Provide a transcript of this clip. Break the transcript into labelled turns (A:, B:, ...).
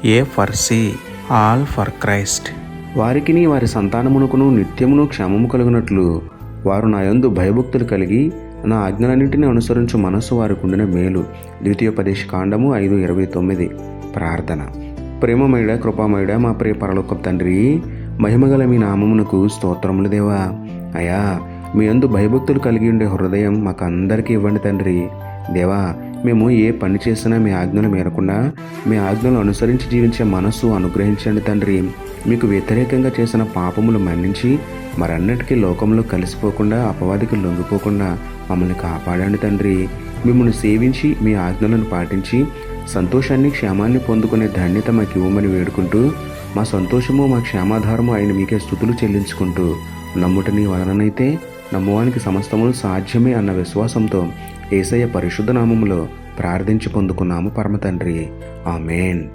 A: A for C, all for Christ.
B: వారికిని వారి సంతానమునకును నిత్యమును క్షేమము కలుగునట్లు వారు నా యందు భయభక్తులు కలిగి నా ఆజ్ఞలన్నింటినీ అనుసరించు మనస్సు వారికి ఉండిన మేలు. ద్వితీయోపదేశకాండము 5:29. ప్రార్థన. ప్రేమమయుడ, కృపామయుడ, మా ప్రియ పరలోకపు తండ్రి, మహిమగల మీ నామమునకు స్తోత్రములు దేవా. అయా, మీ యందు భయభక్తులు కలిగి ఉండే హృదయం మాకు అందరికీ ఇవ్వండి తండ్రి. దేవా, మేము ఏ పని చేసినా మీ ఆజ్ఞలు మేరకుండా మీ ఆజ్ఞలు అనుసరించి జీవించే మనస్సు అనుగ్రహించండి తండ్రి. మీకు వ్యతిరేకంగా చేసిన పాపములు మన్నించి మరన్నిటికీ లోకంలో కలిసిపోకుండా అపవాదికి లొంగిపోకుండా మమ్మల్ని కాపాడండి తండ్రి. మిమ్మల్ని సేవించి మీ ఆజ్ఞలను పాటించి సంతోషాన్ని క్షేమాన్ని పొందుకునే ధన్యత మాకు ఇవ్వమని వేడుకుంటూ, మా సంతోషము మా క్షేమాధారము ఆయన మీకే స్తుతులు చెల్లించుకుంటూ, నమ్ముట నీ వలననైతే నమ్మువానికి సమస్తములు సాధ్యమే అన్న విశ్వాసంతో యేసయ్య పరిశుద్ధ నామములో ప్రార్థించి పొందుకున్నాము పరమ తండ్రి. ఆమేన్.